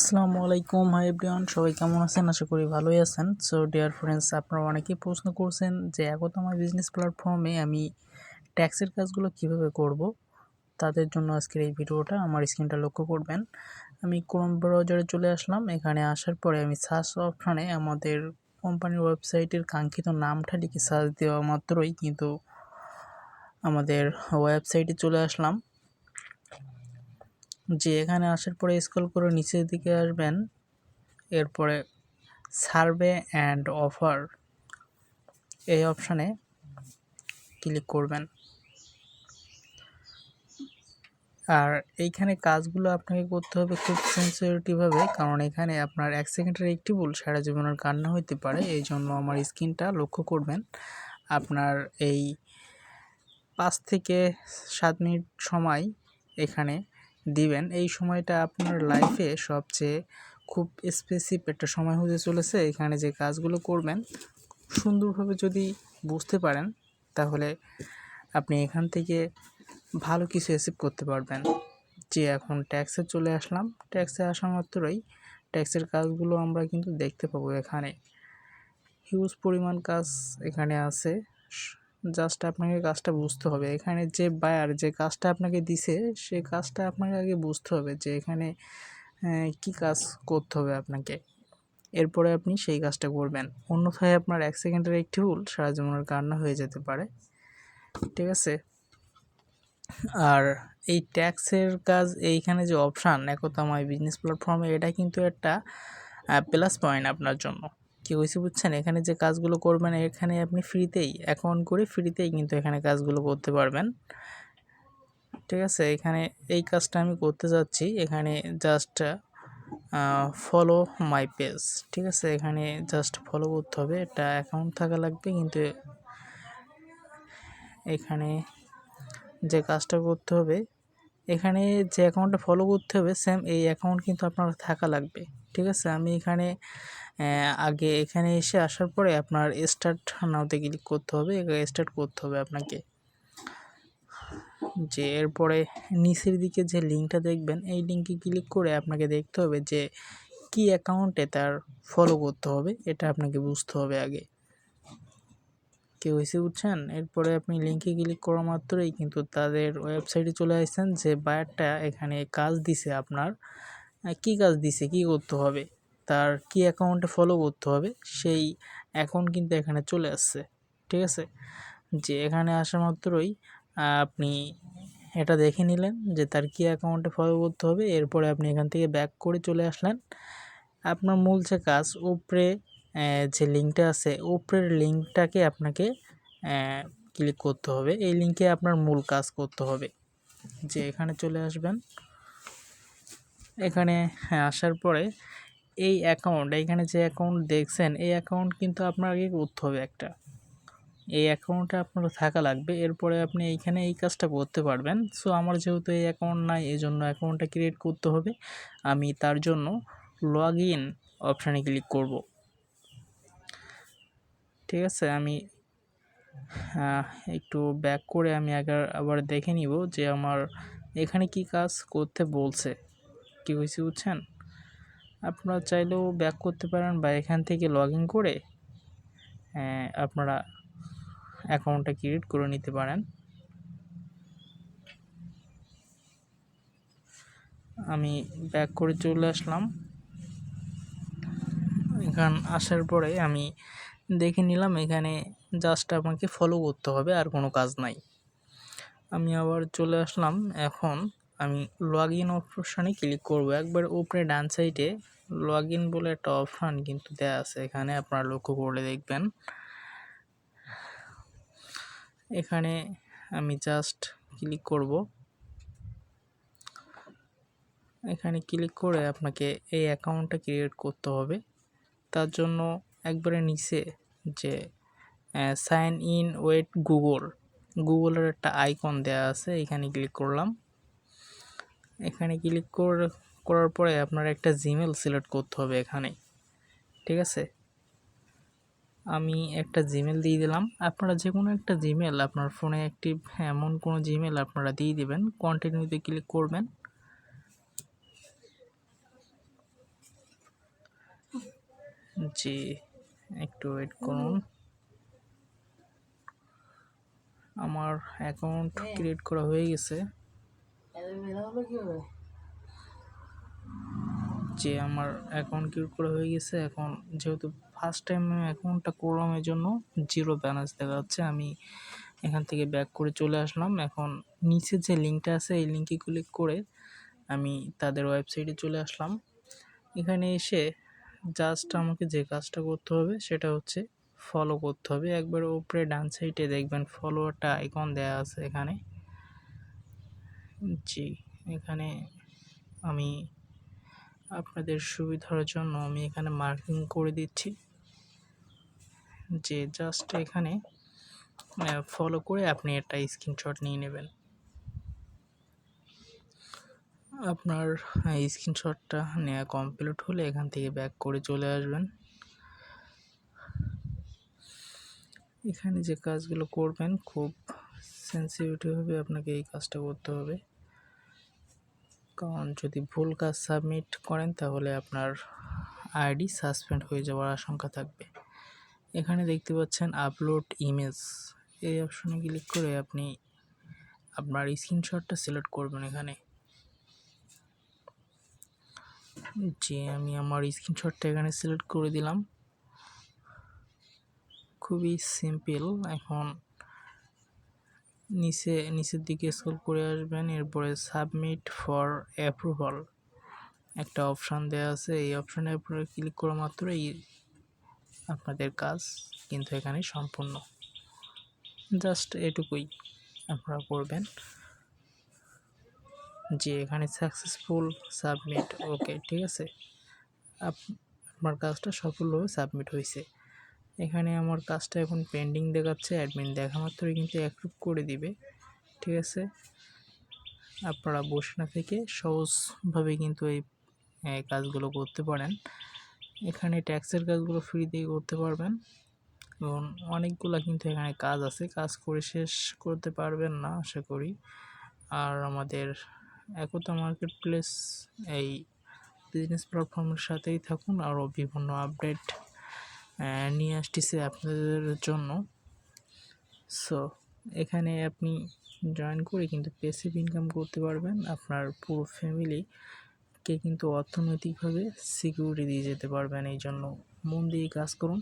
আসসালামু আলাইকুম, hi everyone, সবাই কেমন আছেন? আশা করি ভালোই আছেন। সো ডিয়ার ফ্রেন্ডস, আপনারা অনেকেই প্রশ্ন করছেন যে একদা বিজনেস প্ল্যাটফর্মে আমি ট্যাক্সের কাজগুলো কিভাবে করব। তাদের জন্য আজকের এই ভিডিওটা। আমার স্ক্রিনটা লক্ষ্য করবেন। আমি ক্রোম ব্রাউজারে চলে আসলাম। এখানে আসার পরে আমি সার্চ অপশানে আমাদের কোম্পানির ওয়েবসাইটের কাঙ্ক্ষিত নামটা লিখে সার্চ দেওয়া মাত্রই কিন্তু আমাদের ওয়েবসাইটে চলে আসলাম। যে এখানে আসার পরে স্ক্রল করে নিচের দিকে আসবেন, এরপরে সার্ভে অ্যান্ড অফার এই অপশানে ক্লিক করবেন। আর এইখানে কাজগুলো আপনাকে করতে হবে খুব সিনসিয়ারিটিভাবে, কারণ এখানে আপনার 1 সেকেন্ডের একটি ভুল সারা জীবনের কান্না হইতে পারে। এই জন্য আমার স্ক্রিনটা লক্ষ্য করবেন। আপনার এই 5 থেকে 7 মিনিট সময় এখানে দিবেন। এই সময়টা আপনার লাইফে সবচেয়ে খুব স্পেসিফিক একটা সময় হতে চলেছে। এখানে যে কাজগুলো করবেন সুন্দরভাবে যদি বুঝতে পারেন, তাহলে আপনি এখান থেকে ভালো কিছু অ্যাচিভ করতে পারবেন। যে এখন ট্যাক্সে চলে আসলাম। ট্যাক্সে আসা মাত্রই ট্যাক্সের কাজগুলো আমরা কিন্তু দেখতে পাবো। এখানে হিউজ পরিমাণ কাজ এখানে আছে। জাস্ট আপনাকে কাজটা বুঝতে হবে। এখানে যে বায়ার যে কাজটা আপনাকে দিছে, সে কাজটা আপনাকে আগে বুঝতে হবে যে এখানে কি কাজ করতে হবে আপনাকে। এরপরে আপনি সেই কাজটা করবেন। অন্যথায় আপনার 1 সেকেন্ডের একটি ভুল সারা জীবনের কান্না হয়ে যেতে পারে। ঠিক আছে? আর এই ট্যাক্সের কাজ এইখানে যে অপশান একদা বিজনেস প্ল্যাটফর্মে, এটা কিন্তু একটা প্লাস পয়েন্ট আপনার জন্য। কি হয়েছে বুঝছেন? এখানে যে কাজগুলো করবেন, এখানে আপনি ফ্রিতেই অ্যাকাউন্ট করে ফ্রিতেই কিন্তু এখানে কাজগুলো করতে পারবেন। ঠিক আছে? এখানে এই কাজটা আমি করতে যাচ্ছি। এখানে জাস্ট ফলো মাই পেজ। ঠিক আছে? এখানে জাস্ট ফলো করতে হবে। এটা অ্যাকাউন্ট থাকা লাগবে, কিন্তু এখানে যে কাজটা করতে হবে, এখানে যে অ্যাকাউন্টটা ফলো করতে হবে, সেম এই অ্যাকাউন্ট কিন্তু আপনার থাকা লাগবে। ঠিক আছে? আমি এখানে আগে এখানে আসার পরে আপনার স্টার্ট নাওতে ক্লিক করতে হবে। স্টার্ট করতে হবে আপনাকে। যে এরপরে নিচের দিকে যে লিঙ্কটা দেখবেন, এই লিঙ্কে ক্লিক করে আপনাকে দেখতে হবে যে কি অ্যাকাউন্টে তার ফলো করতে হবে। এটা আপনাকে বুঝতে হবে আগে। কি হয়েছে বুঝছেন? এরপরে আপনি লিঙ্কে ক্লিক করা মাত্রই কিন্তু তাদের ওয়েবসাইটে চলে আসছেন। যে বায়ারটা এখানে কাজ দিছে আপনার, কি কাজ দিছে, কি করতে হবে, তার কি অ্যাকাউন্টে ফলো করতে হবে, সেই অ্যাকাউন্ট কিন্তু এখানে চলে আসছে। ঠিক আছে? যে এখানে আসা মাত্রই আপনি এটা দেখে নিলেন যে তার কি অ্যাকাউন্টে ফলো করতে হবে। এরপরে আপনি এখান থেকে ব্যাক করে চলে আসলেন। আপনার মূল যে কাজ, উপরে যে লিঙ্কটা আছে, উপরের লিঙ্কটাকে আপনাকে ক্লিক করতে হবে। এই লিঙ্কে আপনার মূল কাজ করতে হবে। যে এখানে চলে আসবেন। এখানে আসার পরে এই অ্যাকাউন্ট, এখানে যে অ্যাকাউন্ট দেখছেন, এই অ্যাকাউন্ট কিন্তু আপনার আগে করতে হবে একটা। এই অ্যাকাউন্টটা আপনার থাকা লাগবে। এরপরে আপনি এইখানে এই কাজটা করতে পারবেন। সো আমার যেহেতু এই অ্যাকাউন্ট নাই, এই জন্য অ্যাকাউন্টটা ক্রিয়েট করতে হবে। আমি তার জন্য লগ ইন অপশানে ক্লিক করব। ঠিক আছে? আমি একটু ব্যাক করে আমি আবার দেখে নিব যে আমার এখানে কি কাজ করতে বলছে। কি হয়েছে বুঝছেন? আপনারা চাইলেও ব্যাক করতে পারেন, বা এখান থেকে লগ ইন করে আপনারা অ্যাকাউন্টটা ক্রিয়েট করে নিতে পারেন। আমি ব্যাক করে চলে আসলাম। এখান আসার পরে আমি দেখে নিলাম এখানে জাস্ট আমাকে ফলো করতে হবে, আর কোনো কাজ নাই। আমি আবার চলে আসলাম। এখন আমি লগ ইন অপশানে ক্লিক করব। একবার উপরে ডান সাইডে লগ ইন বলে একটা অপশান কিন্তু দেওয়া আছে, এখানে আপনারা লক্ষ্য করে দেখবেন। এখানে আমি জাস্ট ক্লিক করব। এখানে ক্লিক করে আপনাকে এই অ্যাকাউন্টটা ক্রিয়েট করতে হবে। তার জন্য একবারে নিচে যে সাইন ইন উইথ গুগলের একটা আইকন দেওয়া আছে, এখানে ক্লিক করলাম। এখানে ক্লিক করার পরে আপনার একটা জিমেল সিলেক্ট করতে হবে এখানে। ঠিক আছে? আমি একটা জিমেল দিয়ে দিলাম। আপনারা যে কোনো একটা জিমেল, আপনার ফোনে অ্যাক্টিভ এমন কোনো জিমেল আপনারা দিয়ে দিবেন। কন্টিনিউতে ক্লিক করবেন। জি, একটু ওয়েট করুন। আমার অ্যাকাউন্ট ক্রিয়েট করা হয়ে গেছে। যে আমার অ্যাকাউন্ট ক্রিয়েট করা হয়ে গেছে। এখন যেহেতু ফার্স্ট টাইম আমি অ্যাকাউন্টটা করলাম, এই জন্য জিরো ব্যালেন্স দেখা যাচ্ছে। আমি এখান থেকে ব্যাক করে চলে আসলাম। এখন নিচে যে লিঙ্কটা আছে এই লিঙ্কে ক্লিক করে আমি তাদের ওয়েবসাইটে চলে আসলাম। এখানে এসে জাস্ট আমাকে যে কাজটা করতে হবে সেটা হচ্ছে ফলো করতে হবে। একবার উপরে ডান সাইডে দেখবেন ফলোয়ারটা আইকন দেওয়া আছে এখানে। জি, এখানে আমি আপনাদের সুবিধার জন্য আমি এখানে মার্কিং করে দিচ্ছি যে জাস্ট এখানে ফলো করে আপনি একটা স্ক্রিনশট নিয়ে নেবেন। আপনার স্ক্রিনশটটা নেওয়া কমপ্লিট হলে এখান থেকে ব্যাক করে চলে আসবেন। এখানে যে কাজগুলো করবেন খুব সেন্সিটিভভাবে আপনাকে এই কাজটা করতে হবে, কারণ যদি ভুল কাজ সাবমিট করেন তাহলে আপনার আইডি সাসপেন্ড হয়ে যাওয়ার আশঙ্কা থাকবে। এখানে দেখতে পাচ্ছেন আপলোড ইমেজ, এই অপশনে ক্লিক করে আপনি আপনার স্ক্রিনশটটা সিলেক্ট করবেন এখানে। জি, আমি আমার স্ক্রিনশটটা এখানে সিলেক্ট করে দিলাম। খুবই সিম্পল। এখন নিচের দিকে স্ক্রল করে আসবেন, এরপরে সাবমিট ফর অ্যাপ্রুভাল একটা অপশান দেওয়া আছে। এই অপশানের উপরে ক্লিক করা মাত্রই আপনাদের কাজ কিন্তু এখানে সম্পূর্ণ। জাস্ট এটুকুই আপনারা করবেন। যে এখানে সাকসেসফুল সাবমিট, ওকে, ঠিক আছে, আপনার কাজটা সফলভাবে সাবমিট হয়েছে। এখানে আমার কাজটা এখন পেন্ডিং দেখাচ্ছে, অ্যাডমিন দেখা মাত্রই কিন্তু অ্যাপ্রুভ করে দিবে। ঠিক আছে, আপনারা বসে না থেকে সহজভাবে কিন্তু এই কাজগুলো করতে পারেন। এখানে ট্যাক্সের কাজগুলো ফ্রিতেই করতে পারবেন এবং অনেকগুলো কিন্তু এখানে কাজ আছে, কাজ করে শেষ করতে পারবেন না আশা করি। আর আমাদের একতা মার্কেট প্লেস এই বিজনেস প্ল্যাটফর্মের সাথেই থাকুন, আরও বিভিন্ন আপডেট নিয়ে আসতেছে আপনাদের জন্য। সো এখানে আপনি জয়েন করে কিন্তু প্যাসিভ ইনকাম করতে পারবেন। আপনার পুরো ফ্যামিলিকে কিন্তু অর্থনৈতিকভাবে সিকিউরিটি দিয়ে যেতে পারবেন। এই জন্য মন দিয়ে কাজ করুন।